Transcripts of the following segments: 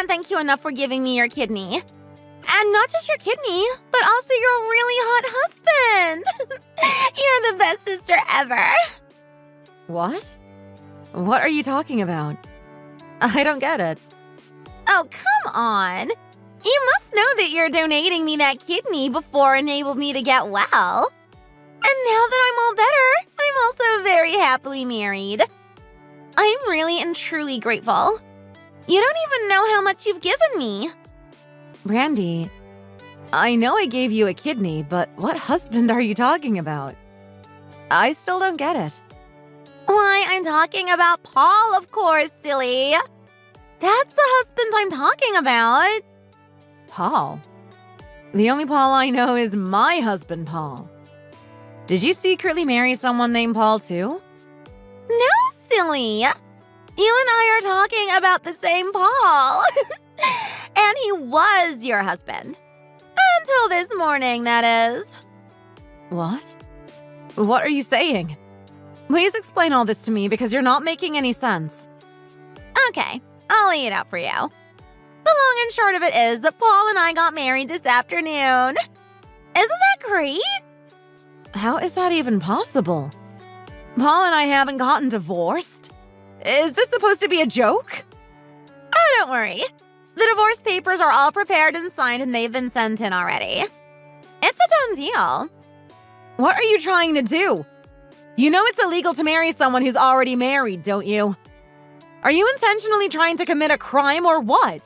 can't thank you enough for giving me your kidney. And not just your kidney, but also your really hot husband. You're the best sister ever. What? What are you talking about? I don't get it. Oh, come on. You must know that you're donating me that kidney before enabled me to get well. And now that I'm all better, I'm also very happily married. I'm really and truly grateful. You don't even know how much you've given me. Brandy, I know I gave you a kidney, but what husband are you talking about? I still don't get it. Why, I'm talking about Paul, of course, silly. That's the husband I'm talking about. Paul? The only Paul I know is my husband, Paul. Did you secretly marry someone named Paul, too? No, silly. You and I are talking about the same Paul. And he was your husband. Until this morning, that is. What? What are you saying? Please explain all this to me because you're not making any sense. Okay, I'll lay it out for you. The long and short of it is that Paul and I got married this afternoon. Isn't that great? How is that even possible? Paul and I haven't gotten divorced. Is this supposed to be a joke? Oh, don't worry. The divorce papers are all prepared and signed and they've been sent in already. It's a done deal. What are you trying to do? You know it's illegal to marry someone who's already married, don't you? Are you intentionally trying to commit a crime or what?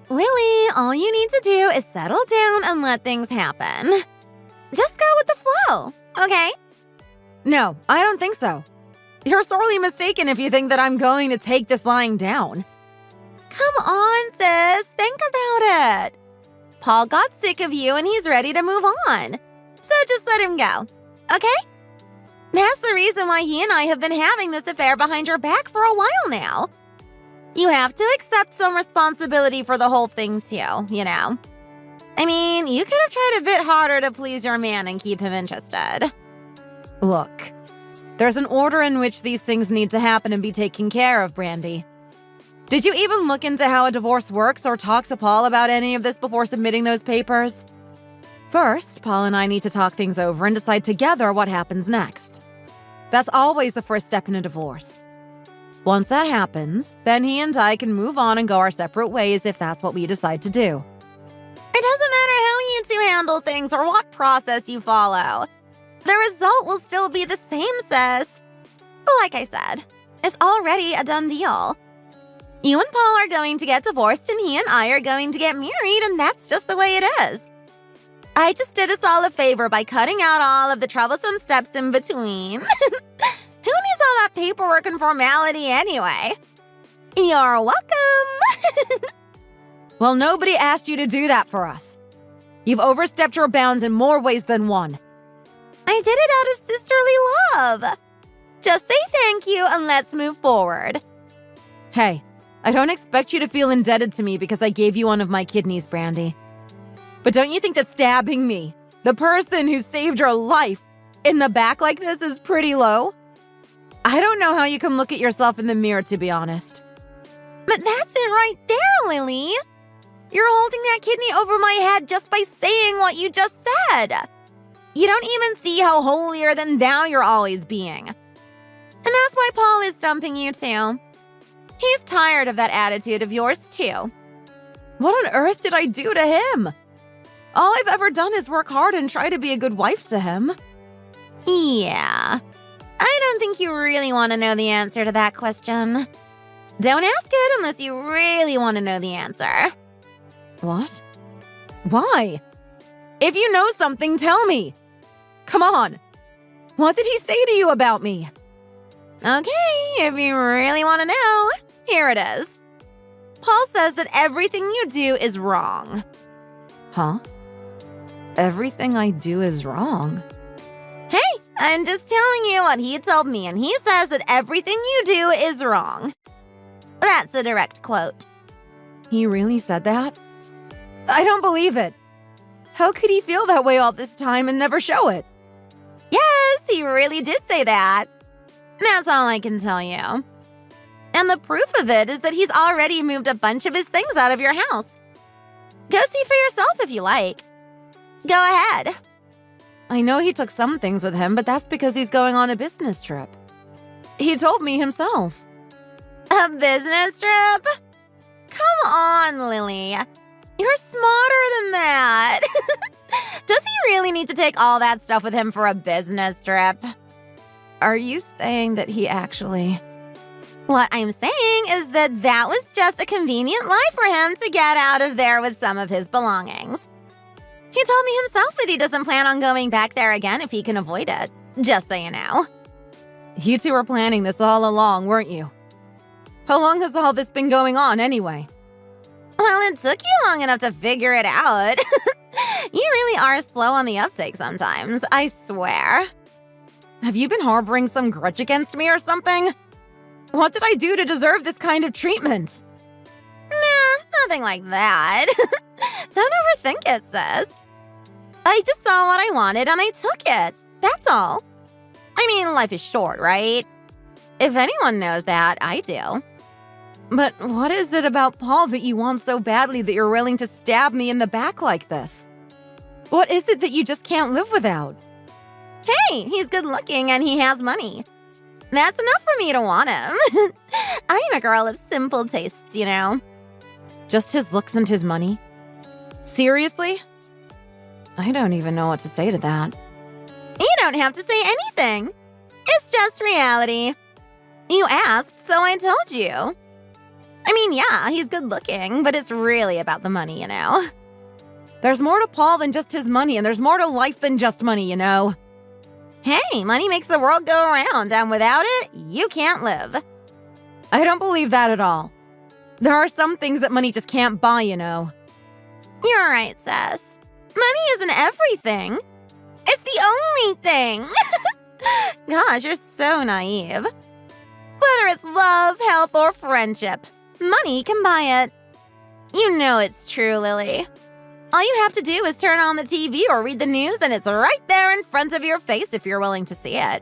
Lily, all you need to do is settle down and let things happen. Just go with the flow, okay? No, I don't think so. You're sorely mistaken if you think that I'm going to take this lying down. Come on, sis. Think about it. Paul got sick of you and he's ready to move on. So just let him go, okay? That's the reason why he and I have been having this affair behind your back for a while now. You have to accept some responsibility for the whole thing too, you know? I mean, you could have tried a bit harder to please your man and keep him interested. Look, there's an order in which these things need to happen and be taken care of, Brandy. Did you even look into how a divorce works or talk to Paul about any of this before submitting those papers? First, Paul and I need to talk things over and decide together what happens next. That's always the first step in a divorce. Once that happens, then he and I can move on and go our separate ways if that's what we decide to do. It doesn't matter how you two handle things or what process you follow. The result will still be the same, sis. Like I said, it's already a done deal. You and Paul are going to get divorced and he and I are going to get married, and that's just the way it is. I just did us all a favor by cutting out all of the troublesome steps in between. Who needs all that paperwork and formality anyway? You're welcome. Well, nobody asked you to do that for us. You've overstepped your bounds in more ways than one. I did it out of sisterly love. Just say thank you and let's move forward. Hey, I don't expect you to feel indebted to me because I gave you one of my kidneys, Brandy. But don't you think that stabbing me, the person who saved your life, in the back like this is pretty low? I don't know how you can look at yourself in the mirror, to be honest. But that's it right there, Lily. You're holding that kidney over my head just by saying what you just said. You don't even see how holier than thou you're always being. And that's why Paul is dumping you too. He's tired of that attitude of yours too. What on earth did I do to him? All I've ever done is work hard and try to be a good wife to him. Yeah. I don't think you really want to know the answer to that question. Don't ask it unless you really want to know the answer. What? Why? If you know something, tell me. Come on. What did he say to you about me? Okay, if you really want to know, here it is. Paul says that everything you do is wrong. Huh? Everything I do is wrong. Hey, I'm just telling you what he told me, and he says that everything you do is wrong. That's a direct quote. He really said that? I don't believe it. How could he feel that way all this time and never show it? Yes, he really did say that. That's all I can tell you. And the proof of it is that he's already moved a bunch of his things out of your house. Go see for yourself if you like. Go ahead. I know he took some things with him, but that's because he's going on a business trip. He told me himself. A business trip? Come on, Lily. You're smarter than that. Does he really need to take all that stuff with him for a business trip? Are you saying that he actually… What I'm saying is that was just a convenient lie for him to get out of there with some of his belongings. He told me himself that he doesn't plan on going back there again if he can avoid it, just so you know. You two were planning this all along, weren't you? How long has all this been going on anyway? Well, it took you long enough to figure it out. You really are slow on the uptake sometimes, I swear. Have you been harboring some grudge against me or something? What did I do to deserve this kind of treatment? Nah, nothing like that. Don't overthink it, sis. I just saw what I wanted and I took it. That's all. I mean, life is short, right? If anyone knows that, I do. But what is it about Paul that you want so badly that you're willing to stab me in the back like this? What is it that you just can't live without? Hey, he's good looking and he has money. That's enough for me to want him. I'm a girl of simple tastes, you know. Just his looks and his money? Seriously? I don't even know what to say to that. You don't have to say anything. It's just reality. You asked, so I told you. I mean, yeah, he's good looking, but it's really about the money, you know. There's more to Paul than just his money, and there's more to life than just money, you know. Hey, money makes the world go around, and without it, you can't live. I don't believe that at all. There are some things that money just can't buy, you know. You're right, sis. Money isn't everything. It's the only thing. Gosh, you're so naive. Whether it's love, health, or friendship, money can buy it. You know it's true, Lily. All you have to do is turn on the TV or read the news, and it's right there in front of your face if you're willing to see it.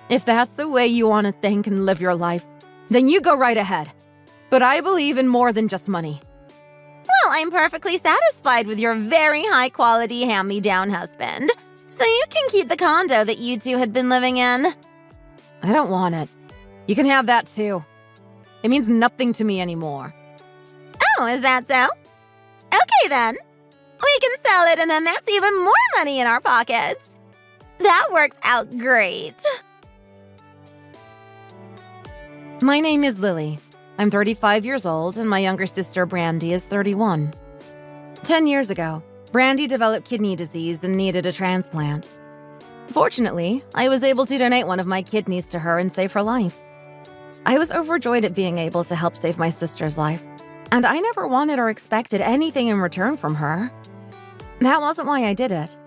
If that's the way you want to think and live your life, then you go right ahead. But I believe in more than just money. Well, I'm perfectly satisfied with your very high-quality hand-me-down husband, so you can keep the condo that you two had been living in. I don't want it. You can have that too. It means nothing to me anymore. Oh, is that so? Okay then. We can sell it and then that's even more money in our pockets. That works out great. My name is Lily. I'm 35 years old and my younger sister Brandy is 31. 10 years ago, Brandy developed kidney disease and needed a transplant. Fortunately, I was able to donate one of my kidneys to her and save her life. I was overjoyed at being able to help save my sister's life, and I never wanted or expected anything in return from her. That wasn't why I did it.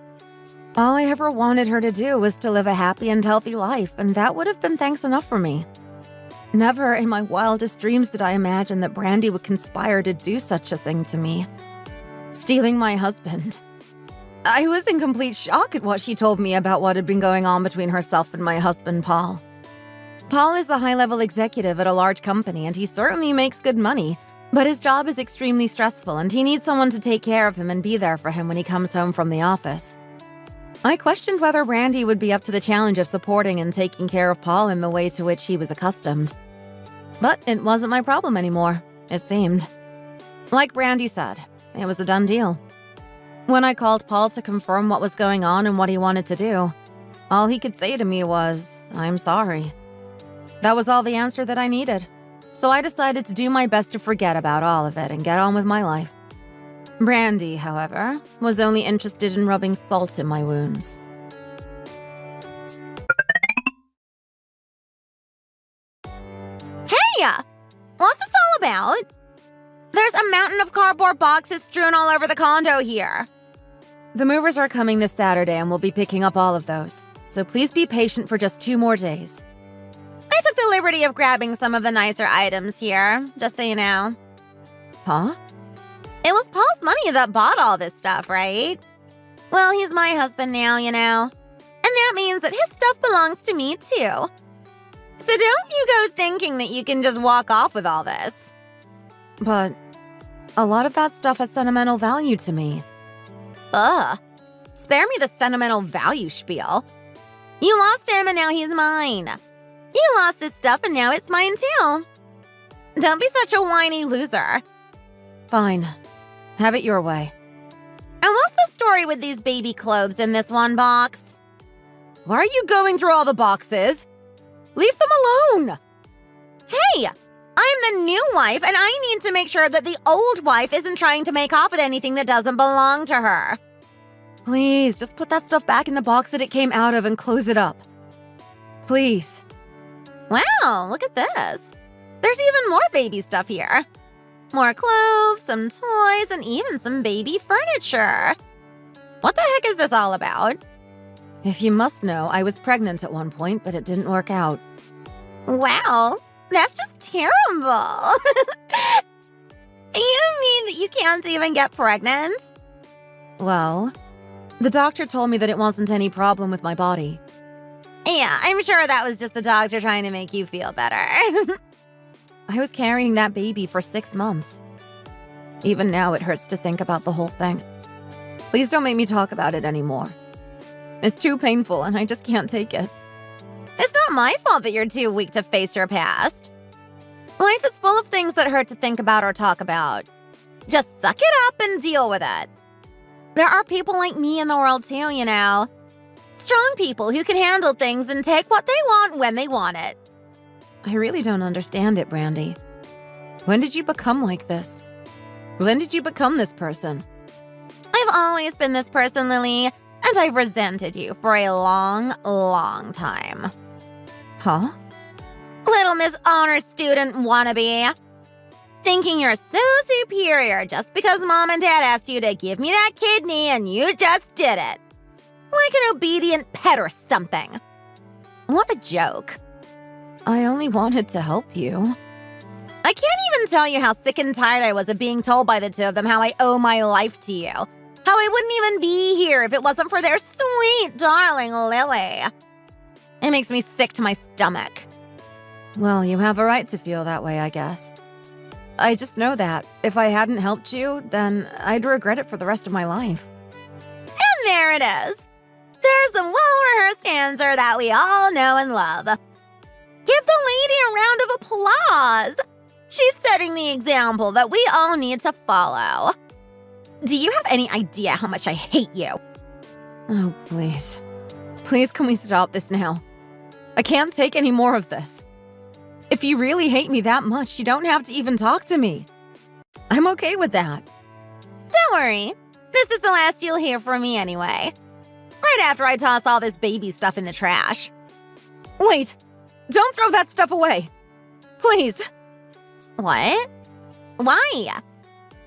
All I ever wanted her to do was to live a happy and healthy life, and that would have been thanks enough for me. Never in my wildest dreams did I imagine that Brandy would conspire to do such a thing to me. Stealing my husband. I was in complete shock at what she told me about what had been going on between herself and my husband, Paul. Paul is a high-level executive at a large company, and he certainly makes good money, but his job is extremely stressful, and he needs someone to take care of him and be there for him when he comes home from the office. I questioned whether Brandy would be up to the challenge of supporting and taking care of Paul in the way to which he was accustomed. But it wasn't my problem anymore, it seemed. Like Brandy said, it was a done deal. When I called Paul to confirm what was going on and what he wanted to do, all he could say to me was, "I'm sorry." That was all the answer that I needed. So I decided to do my best to forget about all of it and get on with my life. Brandy, however, was only interested in rubbing salt in my wounds. Hey! What's this all about? There's a mountain of cardboard boxes strewn all over the condo here. The movers are coming this Saturday and we'll be picking up all of those. So please be patient for just 2 more days. I took the liberty of grabbing some of the nicer items here, just so you know. Huh? It was Paul's money that bought all this stuff, right? Well, he's my husband now, you know. And that means that his stuff belongs to me, too. So don't you go thinking that you can just walk off with all this. But a lot of that stuff has sentimental value to me. Ugh. Spare me the sentimental value spiel. You lost him and now he's mine. You lost this stuff and now it's mine too. Don't be such a whiny loser. Fine. Have it your way. And what's the story with these baby clothes in this one box? Why are you going through all the boxes? Leave them alone! Hey! I'm the new wife and I need to make sure that the old wife isn't trying to make off with anything that doesn't belong to her. Please, just put that stuff back in the box that it came out of and close it up. Please. Wow, look at this. There's even more baby stuff here. More clothes, some toys, and even some baby furniture. What the heck is this all about? If you must know, I was pregnant at one point, but it didn't work out. Wow, that's just terrible. You mean that you can't even get pregnant? Well, the doctor told me that it wasn't any problem with my body. Yeah, I'm sure that was just the doctor trying to make you feel better. I was carrying that baby for 6 months. Even now, it hurts to think about the whole thing. Please don't make me talk about it anymore. It's too painful, and I just can't take it. It's not my fault that you're too weak to face your past. Life is full of things that hurt to think about or talk about. Just suck it up and deal with it. There are people like me in the world too, you know. Strong people who can handle things and take what they want when they want it. I really don't understand it, Brandy. When did you become like this? When did you become this person? I've always been this person, Lily, and I've resented you for a long, long time. Huh? Little Miss Honor Student wannabe. Thinking you're so superior just because Mom and Dad asked you to give me that kidney and you just did it. Like an obedient pet or something. What a joke. I only wanted to help you. I can't even tell you how sick and tired I was of being told by the two of them how I owe my life to you. How I wouldn't even be here if it wasn't for their sweet, darling Lily. It makes me sick to my stomach. Well, you have a right to feel that way, I guess. I just know that if I hadn't helped you, then I'd regret it for the rest of my life. And there it is. There's the well-rehearsed answer that we all know and love. Give the lady a round of applause. She's setting the example that we all need to follow. Do you have any idea how much I hate you? Oh, please. Please, can we stop this now? I can't take any more of this. If you really hate me that much, you don't have to even talk to me. I'm okay with that. Don't worry. This is the last you'll hear from me anyway. Right after I toss all this baby stuff in the trash. Wait! Don't throw that stuff away! Please! What? Why?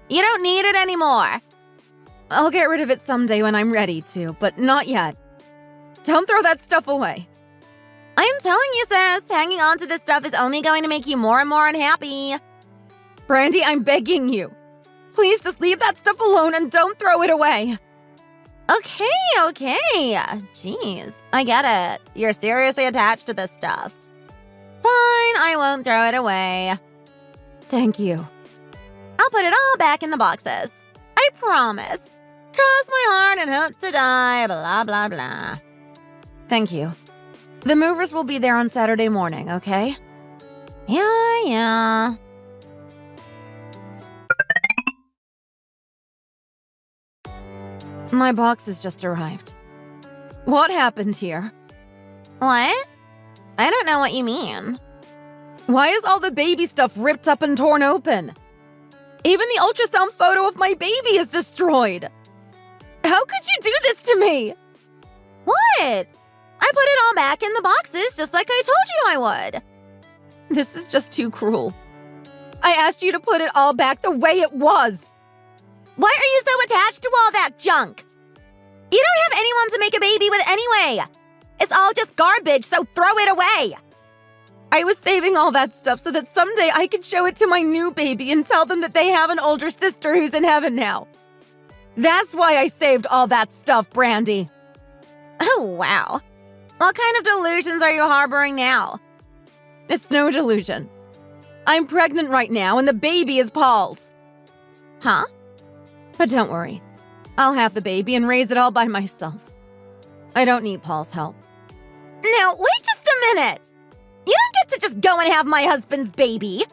You don't need it anymore. I'll get rid of it someday when I'm ready to, but not yet. Don't throw that stuff away. I'm telling you, sis, hanging on to this stuff is only going to make you more and more unhappy. Brandy, I'm begging you. Please just leave that stuff alone and don't throw it away. Okay. Jeez, I get it. You're seriously attached to this stuff. Fine, I won't throw it away. Thank you. I'll put it all back in the boxes. I promise. Cross my heart and hope to die, blah, blah, blah. Thank you. The movers will be there on Saturday morning, okay? Yeah. My box has just arrived. What happened here? What? I don't know what you mean. Why is all the baby stuff ripped up and torn open? Even the ultrasound photo of my baby is destroyed. How could you do this to me? What? I put it all back in the boxes just like I told you I would. This is just too cruel. I asked you to put it all back the way it was. Why are you so attached to all that junk? You don't have anyone to make a baby with anyway. It's all just garbage, so throw it away. I was saving all that stuff so that someday I could show it to my new baby and tell them that they have an older sister who's in heaven now. That's why I saved all that stuff, Brandy. Oh, wow. What kind of delusions are you harboring now? It's no delusion. I'm pregnant right now, and the baby is Paul's. Huh? But don't worry. I'll have the baby and raise it all by myself. I don't need Paul's help. Now, wait just a minute. You don't get to just go and have my husband's baby.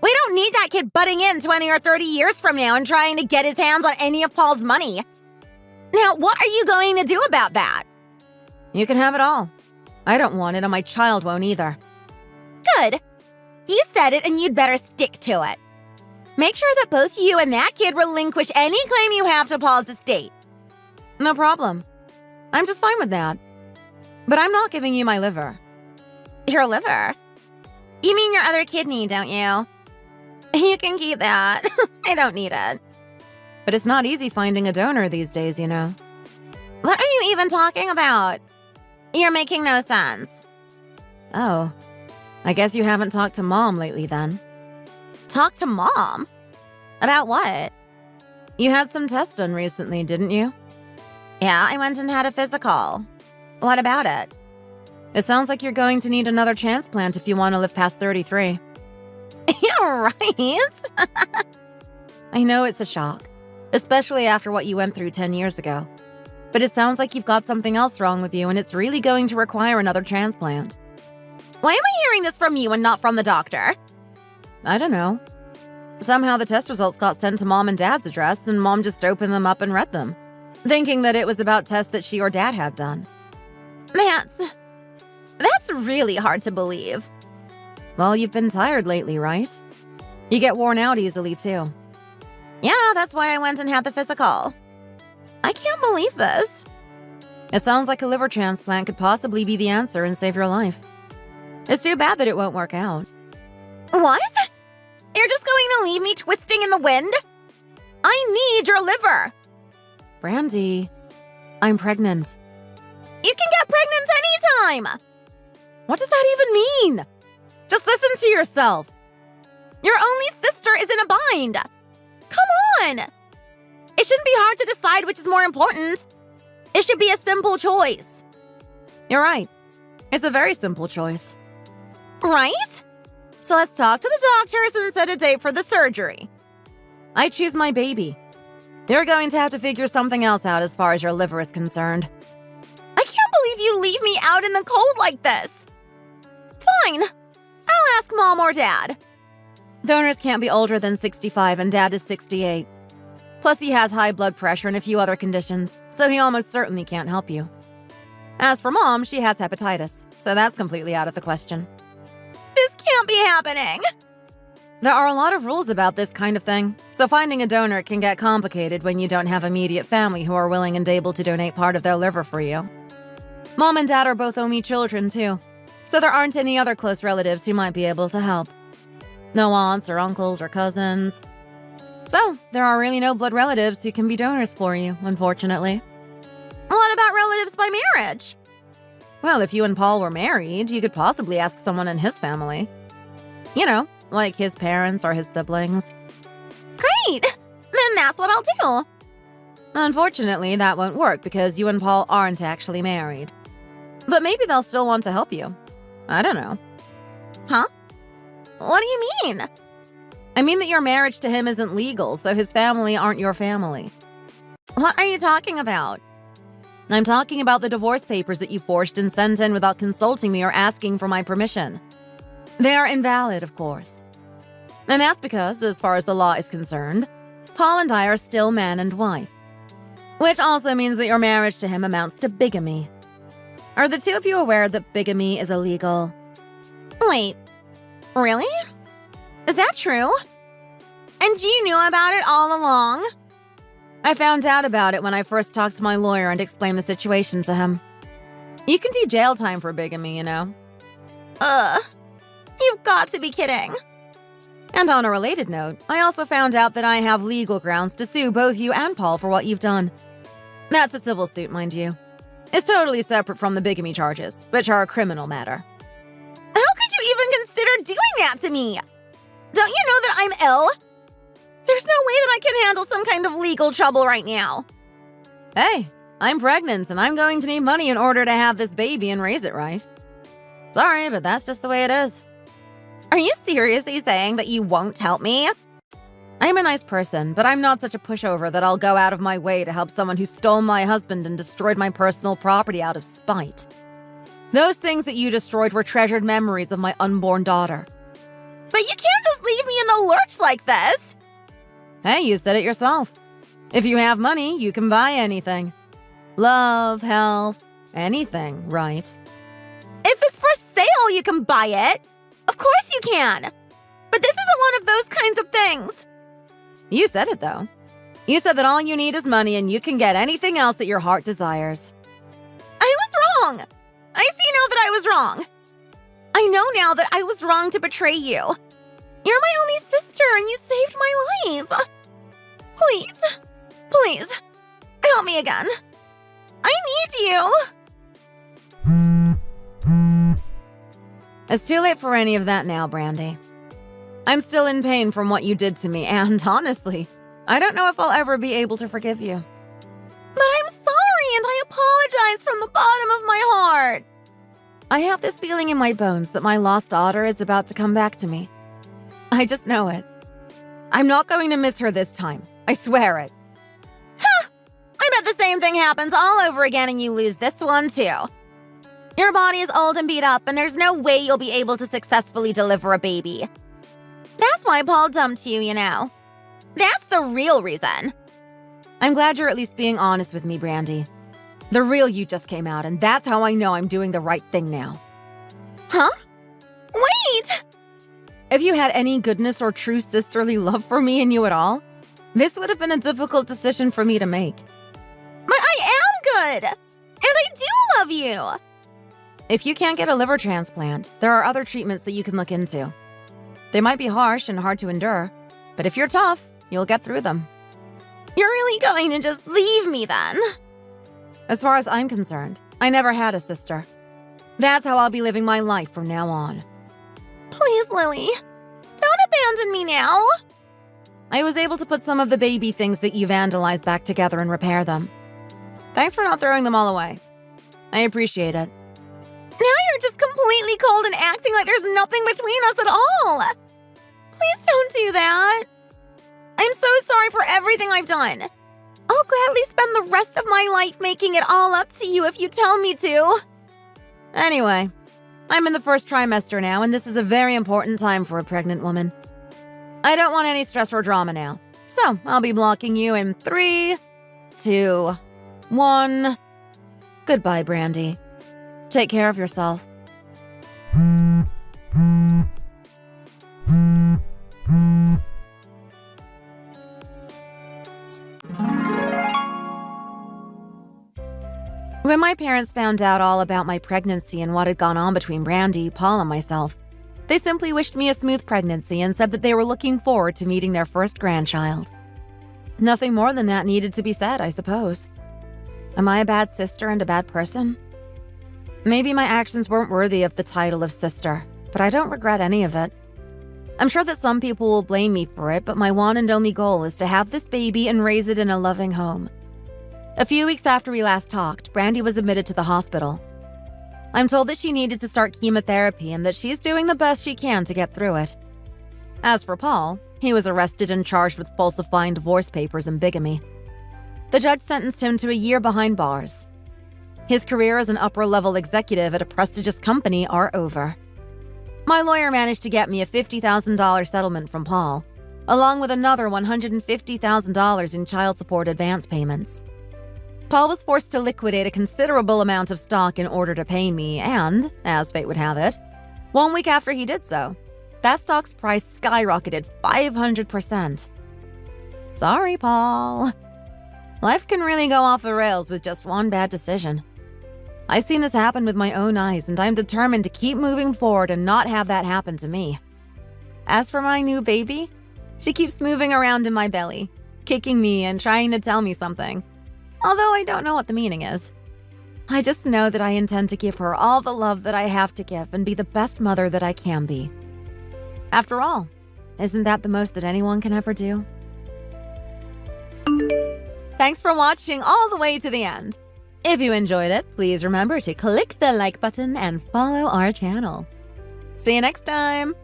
We don't need that kid butting in 20 or 30 years from now and trying to get his hands on any of Paul's money. Now, what are you going to do about that? You can have it all. I don't want it, and my child won't either. Good. You said it, and you'd better stick to it. Make sure that both you and that kid relinquish any claim you have to Paul's estate. No problem. I'm just fine with that. But I'm not giving you my liver. Your liver? You mean your other kidney, don't you? You can keep that. I don't need it. But it's not easy finding a donor these days, you know. What are you even talking about? You're making no sense. Oh. I guess you haven't talked to Mom lately then. Talk to Mom? About what? You had some tests done recently, didn't you? Yeah, I went and had a physical. What about it? It sounds like you're going to need another transplant if you want to live past 33. Yeah, right. I know it's a shock, especially after what you went through 10 years ago. But it sounds like you've got something else wrong with you, and it's really going to require another transplant. Why am I hearing this from you and not from the doctor? I don't know. Somehow the test results got sent to Mom and Dad's address, and Mom just opened them up and read them, thinking that it was about tests that she or Dad had done. That's really hard to believe. Well, you've been tired lately, right? You get worn out easily, too. Yeah, that's why I went and had the physical. I can't believe this. It sounds like a liver transplant could possibly be the answer and save your life. It's too bad that it won't work out. What? You're just going to leave me twisting in the wind? I need your liver. Brandy, I'm pregnant. You can get pregnant anytime. What does that even mean? Just listen to yourself. Your only sister is in a bind. Come on. It shouldn't be hard to decide which is more important. It should be a simple choice. You're right. It's a very simple choice. Right? So let's talk to the doctors and set a date for the surgery. I choose my baby. You're going to have to figure something else out as far as your liver is concerned. I can't believe you leave me out in the cold like this. Fine. I'll ask Mom or Dad. Donors can't be older than 65 and Dad is 68. Plus he has high blood pressure and a few other conditions, so he almost certainly can't help you. As for Mom, she has hepatitis, so that's completely out of the question. This can't be happening. There are a lot of rules about this kind of thing, so finding a donor can get complicated when you don't have immediate family who are willing and able to donate part of their liver for you. Mom and Dad are both only children, too, so there aren't any other close relatives who might be able to help. No aunts or uncles or cousins. So, there are really no blood relatives who can be donors for you, unfortunately. What about relatives by marriage? Well, if you and Paul were married, you could possibly ask someone in his family. You know, like his parents or his siblings. Great! Then that's what I'll do. Unfortunately, that won't work because you and Paul aren't actually married. But maybe they'll still want to help you. I don't know. Huh? What do you mean? I mean that your marriage to him isn't legal, so his family aren't your family. What are you talking about? I'm talking about the divorce papers that you forged and sent in without consulting me or asking for my permission. They are invalid, of course. And that's because, as far as the law is concerned, Paul and I are still man and wife. Which also means that your marriage to him amounts to bigamy. Are the two of you aware that bigamy is illegal? Wait, really? Is that true? And you knew about it all along? I found out about it when I first talked to my lawyer and explained the situation to him. You can do jail time for bigamy, you know. You've got to be kidding. And on a related note, I also found out that I have legal grounds to sue both you and Paul for what you've done. That's a civil suit, mind you. It's totally separate from the bigamy charges, which are a criminal matter. How could you even consider doing that to me? Don't you know that I'm ill? There's no way that I can handle some kind of legal trouble right now. Hey, I'm pregnant and I'm going to need money in order to have this baby and raise it right. Sorry, but that's just the way it is. Are you seriously saying that you won't help me? I'm a nice person, but I'm not such a pushover that I'll go out of my way to help someone who stole my husband and destroyed my personal property out of spite. Those things that you destroyed were treasured memories of my unborn daughter. But you can't just leave me in the lurch like this! Hey, you said it yourself. If you have money, you can buy anything. Love, health, anything, right? If it's for sale, you can buy it. Of course you can. But this isn't one of those kinds of things. You said it, though. You said that all you need is money and you can get anything else that your heart desires. I was wrong. I see now that I was wrong. I know now that I was wrong to betray you. You're my only sister and you saved my life. Please, please, help me again. I need you. It's too late for any of that now, Brandy. I'm still in pain from what you did to me, and honestly, I don't know if I'll ever be able to forgive you. But I'm sorry, and I apologize from the bottom of my heart. I have this feeling in my bones that my lost daughter is about to come back to me. I just know it. I'm not going to miss her this time. I swear it. Huh! I bet the same thing happens all over again and you lose this one too. Your body is old and beat up, and there's no way you'll be able to successfully deliver a baby. That's why Paul dumped you, you know. That's the real reason. I'm glad you're at least being honest with me, Brandy. The real you just came out, and that's how I know I'm doing the right thing now. Huh? Wait! If you had any goodness or true sisterly love for me and you at all, this would have been a difficult decision for me to make. But I am good! And I do love you! If you can't get a liver transplant, there are other treatments that you can look into. They might be harsh and hard to endure, but if you're tough, you'll get through them. You're really going to just leave me then? As far as I'm concerned, I never had a sister. That's how I'll be living my life from now on. Please, Lily, don't abandon me now. I was able to put some of the baby things that you vandalized back together and repair them. Thanks for not throwing them all away. I appreciate it. Now you're just completely cold and acting like there's nothing between us at all. Please don't do that. I'm so sorry for everything I've done. I'll gladly spend the rest of my life making it all up to you if you tell me to. Anyway, I'm in the first trimester now, and this is a very important time for a pregnant woman. I don't want any stress or drama now, so I'll be blocking you in 3, 2, 1. Goodbye, Brandy. Take care of yourself. When my parents found out all about my pregnancy and what had gone on between Brandy, Paul, and myself, they simply wished me a smooth pregnancy and said that they were looking forward to meeting their first grandchild. Nothing more than that needed to be said, I suppose. Am I a bad sister and a bad person? Maybe my actions weren't worthy of the title of sister, but I don't regret any of it. I'm sure that some people will blame me for it, but my one and only goal is to have this baby and raise it in a loving home. A few weeks after we last talked, Brandy was admitted to the hospital. I'm told that she needed to start chemotherapy and that she's doing the best she can to get through it. As for Paul, he was arrested and charged with falsifying divorce papers and bigamy. The judge sentenced him to a year behind bars. His career as an upper-level executive at a prestigious company are over. My lawyer managed to get me a $50,000 settlement from Paul, along with another $150,000 in child support advance payments. Paul was forced to liquidate a considerable amount of stock in order to pay me, and, as fate would have it, 1 week after he did so, that stock's price skyrocketed 500%. Sorry, Paul. Life can really go off the rails with just one bad decision. I've seen this happen with my own eyes, and I'm determined to keep moving forward and not have that happen to me. As for my new baby, she keeps moving around in my belly, kicking me and trying to tell me something, although I don't know what the meaning is. I just know that I intend to give her all the love that I have to give and be the best mother that I can be. After all, isn't that the most that anyone can ever do? Thanks for watching all the way to the end. If you enjoyed it, please remember to click the like button and follow our channel. See you next time!